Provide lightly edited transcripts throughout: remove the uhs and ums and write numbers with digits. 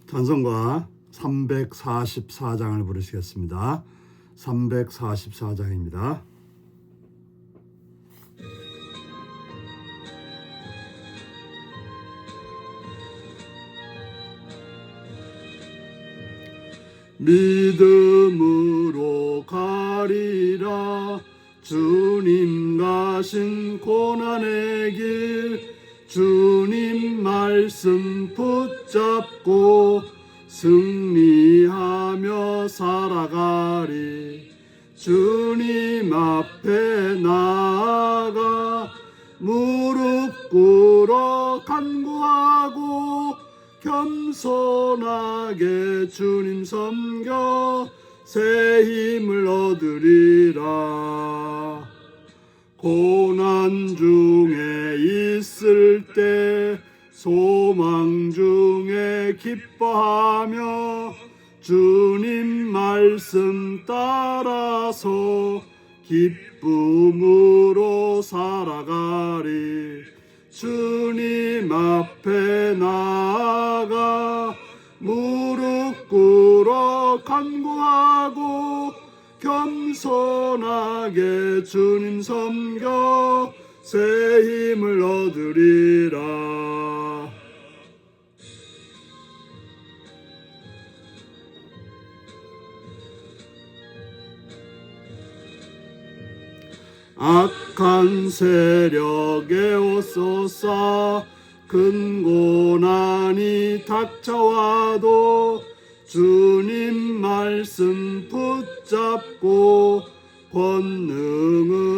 찬송가 344장을 부르시겠습니다. 344장입니다. 믿음으로 가리라. 주님 가신 고난의 길, 주님 말씀 붙잡고 승리하며 살아가리. 주님 앞에 나아가 무릎 꿇어 간구하고 겸손하게 주님 섬겨 새 힘을 얻으리라. 고난 중에 있을 때 소망 중에 기뻐하며 주님 말씀 따라서 기쁨으로 살아가리. 주님 앞에 나아가 무릎 꿇어 간구하고 겸손하게 주님 섬겨 새 힘을 얻으리라. 악한 세력에 옷소사 큰 고난이 닥쳐와도 주님 말씀 붙잡고 권능으로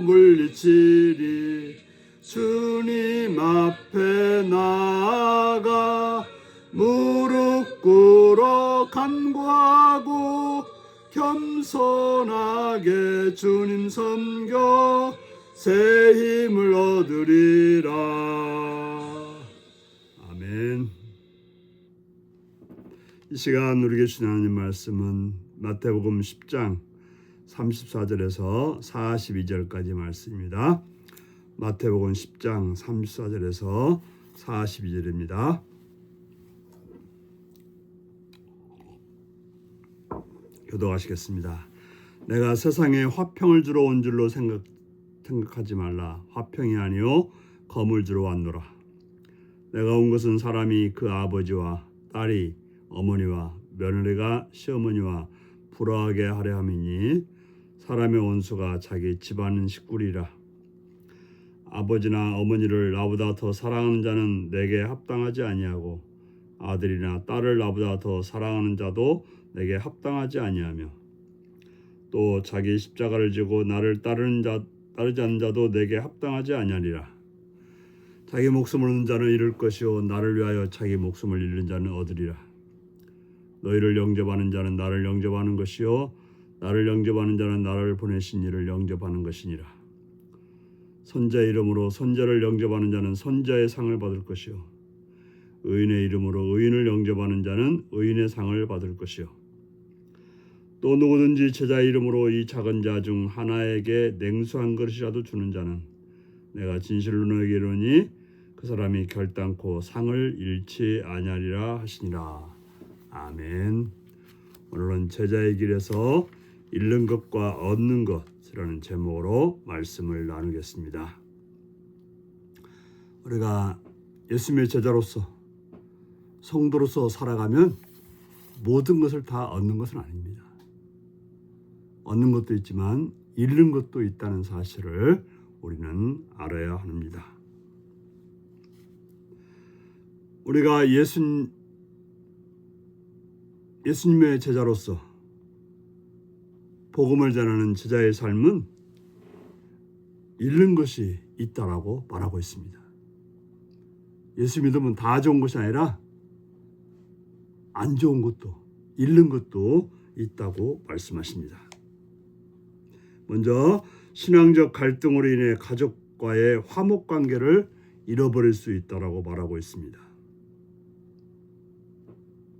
물리치리. 주님 앞에 나아가 무릎 꿇어 간구하고 겸손하게 주님 섬겨 새 힘을 얻으리라. 아멘. 이 시간 우리에게 주신 하나님 말씀은 마태복음 10장 34절에서 42절까지 말씀입니다. 마태복음 10장 34절에서 42절입니다. 교도하시겠습니다. 내가 세상에 화평을 주러 온 줄로 생각하지 말라. 화평이 아니요 검을 주러 왔노라. 내가 온 것은 사람이 그 아버지와 딸이 어머니와 며느리가 시어머니와 불화하게 하려 함이니 사람의 원수가 자기 집안 식구리라. 아버지나 어머니를 나보다 더 사랑하는 자는 내게 합당하지 아니하고 아들이나 딸을 나보다 더 사랑하는 자도 내게 합당하지 아니하며 또 자기 십자가를 지고 나를 따르지 않는 자도 내게 합당하지 아니하리라. 자기 목숨을 얻는 자는 잃을 것이요 나를 위하여 자기 목숨을 잃는 자는 얻으리라. 너희를 영접하는 자는 나를 영접하는 것이요 나를 영접하는 자는 나를 보내신 이를 영접하는 것이니라. 선자의 이름으로 선자를 영접하는 자는 선자의 상을 받을 것이요 의인의 이름으로 의인을 영접하는 자는 의인의 상을 받을 것이요 또 누구든지 제자의 이름으로 이 작은 자 중 하나에게 냉수 한 그릇이라도 주는 자는 내가 진실로 너에게 이르노니 그 사람이 결단코 상을 잃지 아니하리라 하시니라. 아멘. 오늘은 제자의 길에서 잃는 것과 얻는 것이라는 제목으로 말씀을 나누겠습니다. 우리가 예수님의 제자로서 성도로서 살아가면 모든 것을 다 얻는 것은 아닙니다. 얻는 것도 있지만 잃는 것도 있다는 사실을 우리는 알아야 합니다. 우리가 예수님의 제자로서 복음을 전하는 제자의 삶은 잃는 것이 있다라고 말하고 있습니다. 예수 믿으면 다 좋은 것이 아니라 안 좋은 것도 잃는 것도 있다고 말씀하십니다. 먼저 신앙적 갈등으로 인해 가족과의 화목 관계를 잃어버릴 수 있다라고 말하고 있습니다.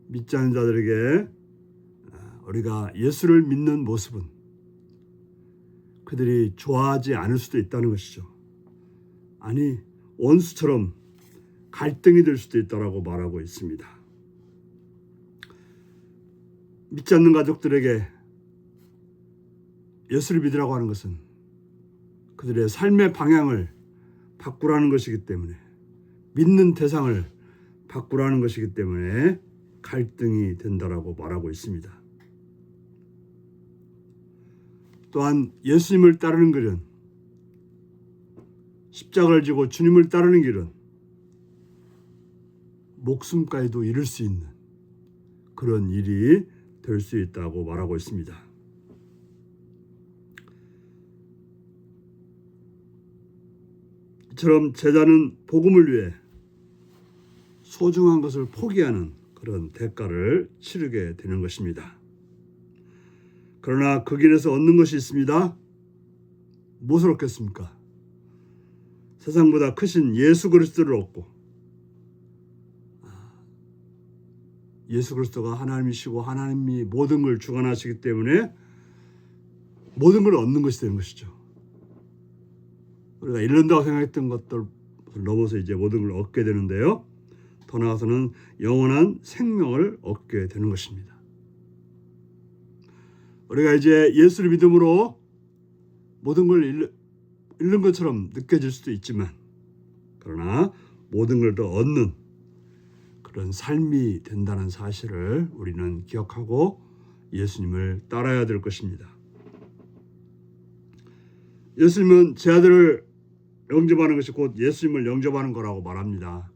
믿지 않는 자들에게 우리가 예수를 믿는 모습은 그들이 좋아하지 않을 수도 있다는 것이죠. 아니 원수처럼 갈등이 될 수도 있다라고 말하고 있습니다. 믿지 않는 가족들에게 예수를 믿으라고 하는 것은 그들의 삶의 방향을 바꾸라는 것이기 때문에, 믿는 대상을 바꾸라는 것이기 때문에 갈등이 된다라고 말하고 있습니다. 또한 예수님을 따르는 길은, 십자가를 지고 주님을 따르는 길은 목숨까지도 잃을 수 있는 그런 일이 될 수 있다고 말하고 있습니다. 이처럼 제자는 복음을 위해 소중한 것을 포기하는 그런 대가를 치르게 되는 것입니다. 그러나 그 길에서 얻는 것이 있습니다. 무엇을 얻겠습니까? 세상보다 크신 예수 그리스도를 얻고, 예수 그리스도가 하나님이시고 하나님이 모든 걸 주관하시기 때문에 모든 걸 얻는 것이 되는 것이죠. 우리가 잃는다고 생각했던 것들 넘어서 이제 모든 걸 얻게 되는데요. 더 나아가서는 영원한 생명을 얻게 되는 것입니다. 우리가 이제 예수를 믿음으로 모든 걸 잃는 것처럼 느껴질 수도 있지만, 그러나 모든 걸 더 얻는 그런 삶이 된다는 사실을 우리는 기억하고 예수님을 따라야 될 것입니다. 예수님은 제 아들을 영접하는 것이 곧 예수님을 영접하는 거라고 말합니다.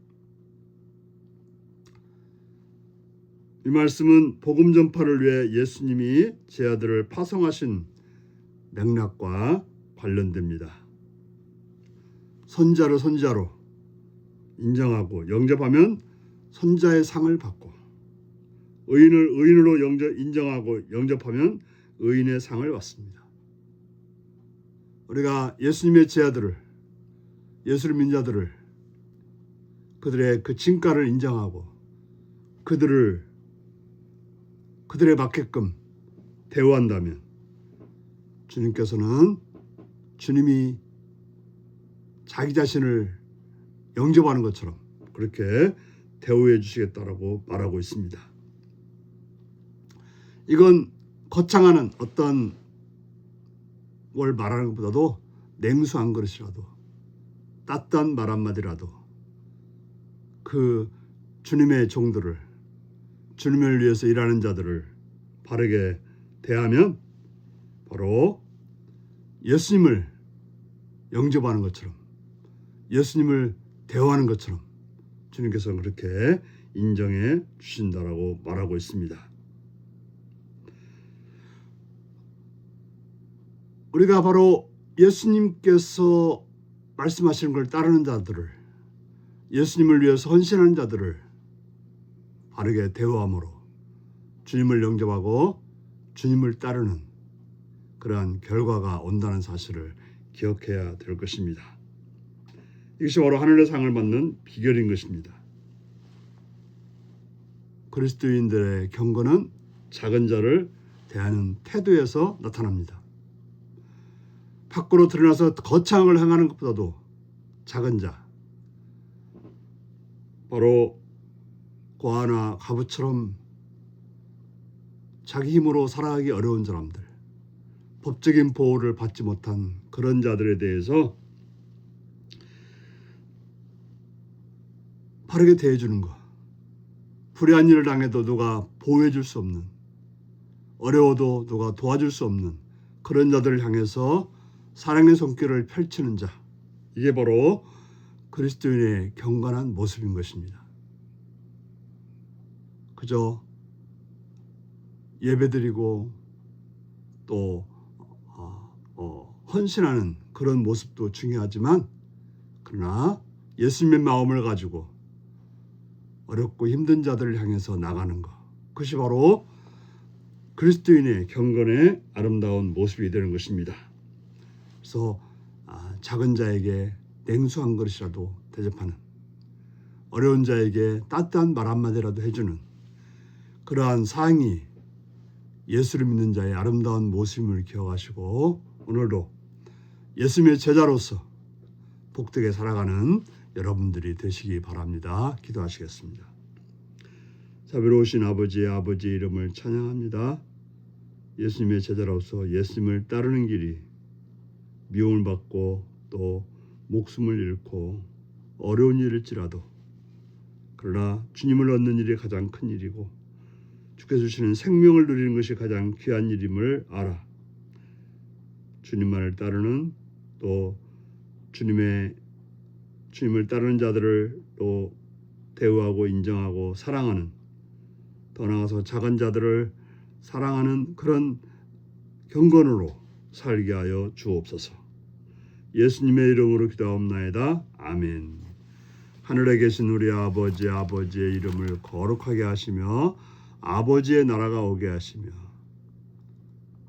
이 말씀은 복음 전파를 위해 예수님이 제 아들을 파송하신 맥락과 관련됩니다. 선자로 인정하고 영접하면 선자의 상을 받고, 의인을 의인으로 인정하고 영접하면 의인의 상을 받습니다. 우리가 예수님의 제자들을, 예수를 믿는 자들을, 그들의 그 진가를 인정하고 그들에 맞게끔 대우한다면, 주님께서는 주님이 자기 자신을 영접하는 것처럼 그렇게 대우해 주시겠다라고 말하고 있습니다. 이건 거창한 어떤 걸 말하는 것보다도 냉수한 그릇이라도, 따뜻한 말 한마디라도 그 주님의 종들을, 주님을 위해서 일하는 자들을 바르게 대하면 바로 예수님을 영접하는 것처럼, 예수님을 대우하는 것처럼 주님께서 그렇게 인정해 주신다라고 말하고 있습니다. 우리가 바로 예수님께서 말씀하시는 걸 따르는 자들을, 예수님을 위해서 헌신하는 자들을 바르게 대우함으로 주님을 영접하고 주님을 따르는 그러한 결과가 온다는 사실을 기억해야 될 것입니다. 이것이 바로 하늘의 상을 받는 비결인 것입니다. 그리스도인들의 경건은 작은 자를 대하는 태도에서 나타납니다. 밖으로 드러나서 거창을 행하는 것보다도 작은 자, 바로 고아나 과부처럼 자기 힘으로 살아가기 어려운 사람들, 법적인 보호를 받지 못한 그런 자들에 대해서 바르게 대해주는 것, 불의한 일을 당해도 누가 보호해 줄 수 없는, 어려워도 누가 도와줄 수 없는 그런 자들을 향해서 사랑의 손길을 펼치는 자, 이게 바로 그리스도인의 경건한 모습인 것입니다. 그저 예배드리고 또 헌신하는 그런 모습도 중요하지만, 그러나 예수님의 마음을 가지고 어렵고 힘든 자들을 향해서 나가는 것, 그것이 바로 그리스도인의 경건의 아름다운 모습이 되는 것입니다. 그래서 작은 자에게 냉수한 그릇이라도 대접하는, 어려운 자에게 따뜻한 말 한마디라도 해주는 그러한 사랑이 예수를 믿는 자의 아름다운 모습임을 기억하시고, 오늘도 예수님의 제자로서 복되게 살아가는 여러분들이 되시기 바랍니다. 기도하시겠습니다. 자비로우신 아버지의 이름을 찬양합니다. 예수님의 제자로서 예수님을 따르는 길이 미움을 받고 또 목숨을 잃고 어려운 일일지라도 그러나 주님을 얻는 일이 가장 큰 일이고 주께서 주시는 생명을 누리는 것이 가장 귀한 일임을 알아 주님만을 따르는 또 주님을 따르는 자들을 또 대우하고 인정하고 사랑하는 더 나아가서 작은 자들을 사랑하는 그런 경건으로 살게 하여 주옵소서. 예수님의 이름으로 기도하옵나이다. 아멘. 하늘에 계신 우리 아버지의 이름을 거룩하게 하시며 아버지의 나라가 오게 하시며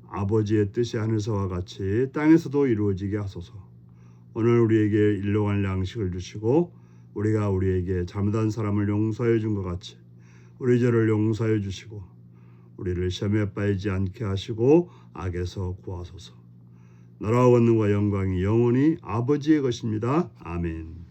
아버지의 뜻이 하늘에서와 같이 땅에서도 이루어지게 하소서. 오늘 우리에게 일용할 양식을 주시고 우리가 우리에게 잘못한 사람을 용서해 준 것 같이 우리 죄를 용서해 주시고 우리를 시험에 빠지지 않게 하시고 악에서 구하소서. 나라와 권능과 영광이 영원히 아버지의 것입니다. 아멘.